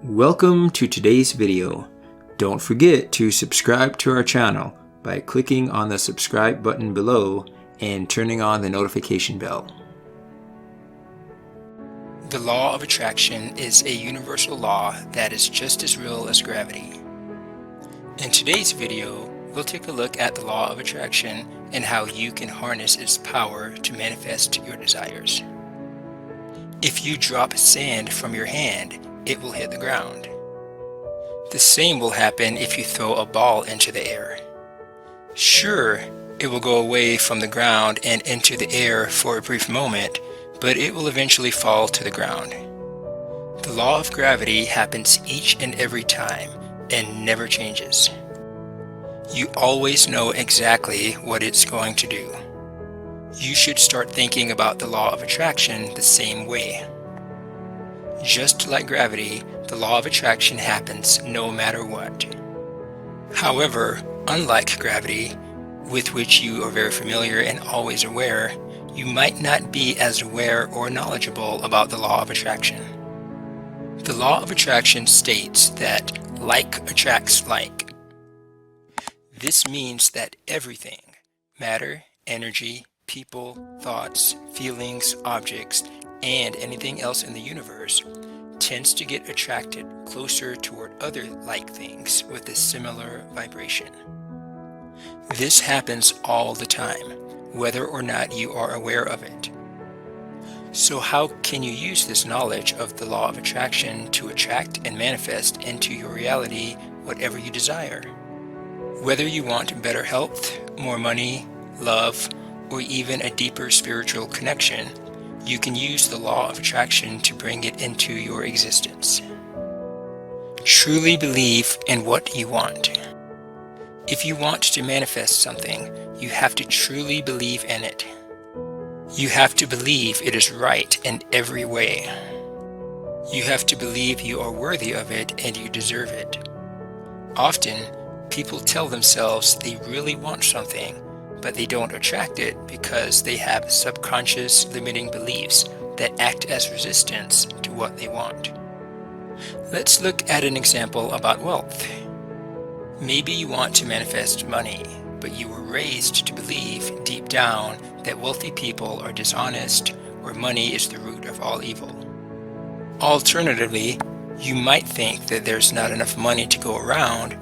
Welcome to today's video. Don't forget to subscribe to our channel by clicking on the subscribe button below and turning on the notification bell. The law of attraction is a universal law that is just as real as gravity. In today's video, we'll take a look at the law of attraction and how you can harness its power to manifest your desires. If you drop sand from your hand, it will hit the ground. The same will happen if you throw a ball into the air. Sure, it will go away from the ground and into the air for a brief moment, but it will eventually fall to the ground. The law of gravity happens each and every time and never changes. You always know exactly what it's going to do. You should start thinking about the law of attraction the same way. Just like gravity, the law of attraction happens no matter what. However, unlike gravity, with which you are very familiar and always aware, you might not be as aware or knowledgeable about the law of attraction. The law of attraction states that like attracts like. This means that everything, matter, energy, people, thoughts, feelings, objects, and anything else in the universe tends to get attracted closer toward other like things with a similar vibration. This happens all the time, whether or not you are aware of it. So how can you use this knowledge of the law of attraction to attract and manifest into your reality whatever you desire? Whether you want better health, more money, love, or even a deeper spiritual connection, you can use the law of attraction to bring it into your existence. Truly believe in what you want. If you want to manifest something, you have to truly believe in it. You have to believe it is right in every way. You have to believe you are worthy of it and you deserve it. Often, people tell themselves they really want something, but they don't attract it because they have subconscious limiting beliefs that act as resistance to what they want. Let's look at an example about wealth. Maybe you want to manifest money, but you were raised to believe deep down that wealthy people are dishonest or money is the root of all evil. Alternatively, you might think that there's not enough money to go around,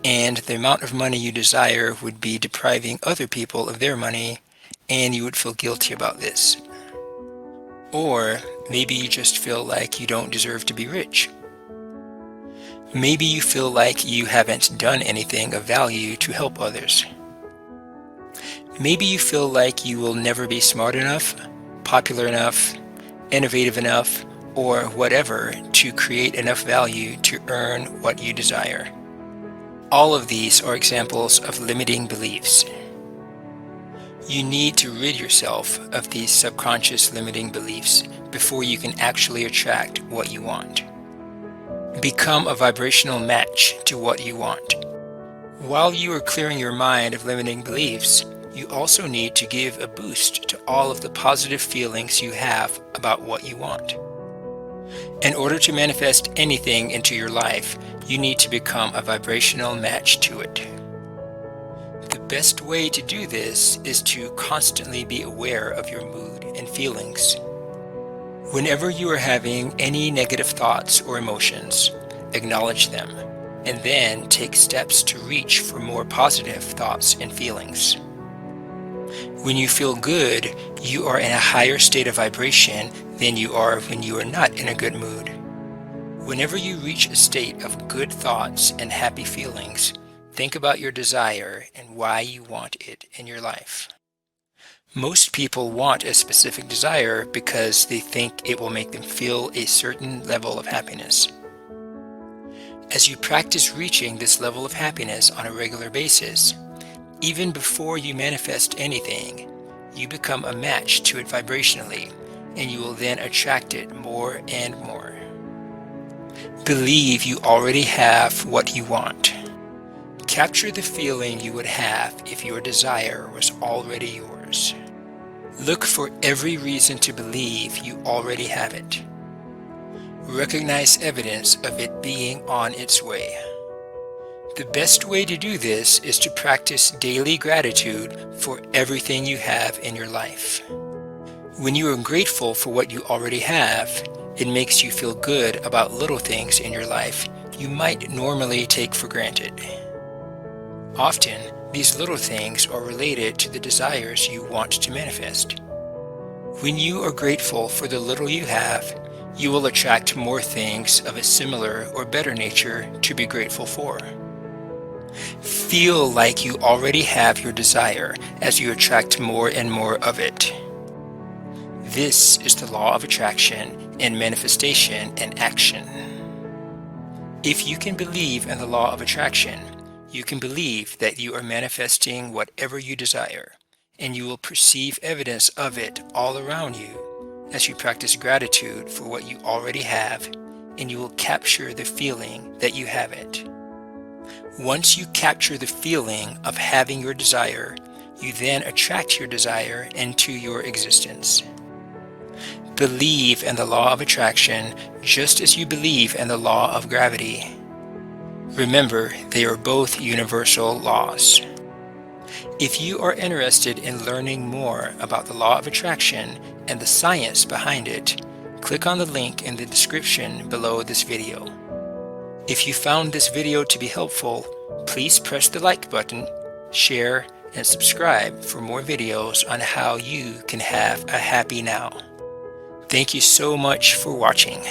and the amount of money you desire would be depriving other people of their money, and you would feel guilty about this. Or maybe you just feel like you don't deserve to be rich. Maybe you feel like you haven't done anything of value to help others. Maybe you feel like you will never be smart enough, popular enough, innovative enough, or whatever to create enough value to earn what you desire. All of these are examples of limiting beliefs. You need to rid yourself of these subconscious limiting beliefs before you can actually attract what you want. Become a vibrational match to what you want. While you are clearing your mind of limiting beliefs, you also need to give a boost to all of the positive feelings you have about what you want. In order to manifest anything into your life, you need to become a vibrational match to it. The best way to do this is to constantly be aware of your mood and feelings. Whenever you are having any negative thoughts or emotions, acknowledge them, and then take steps to reach for more positive thoughts and feelings. When you feel good, you are in a higher state of vibration than you are when you are not in a good mood. Whenever you reach a state of good thoughts and happy feelings, think about your desire and why you want it in your life. Most people want a specific desire because they think it will make them feel a certain level of happiness. As you practice reaching this level of happiness on a regular basis, even before you manifest anything, you become a match to it vibrationally, and you will then attract it more and more. Believe you already have what you want. Capture the feeling you would have if your desire was already yours. Look for every reason to believe you already have it. recognize evidence of it being on its way. The best way to do this is to practice daily gratitude for everything you have in your life. When you are grateful for what you already have, it makes you feel good about little things in your life you might normally take for granted. Often, these little things are related to the desires you want to manifest. When you are grateful for the little you have, you will attract more things of a similar or better nature to be grateful for. Feel like you already have your desire as you attract more and more of it. This is the law of attraction in manifestation and action. If you can believe in the law of attraction, you can believe that you are manifesting whatever you desire, and you will perceive evidence of it all around you as you practice gratitude for what you already have, and you will capture the feeling that you have it. Once you capture the feeling of having your desire, you then attract your desire into your existence. Believe in the law of attraction just as you believe in the law of gravity. Remember, they are both universal laws. If you are interested in learning more about the law of attraction and the science behind it, click on the link in the description below this video. If you found this video to be helpful, please press the like button, share, and subscribe for more videos on how you can have a happy now. Thank you so much for watching.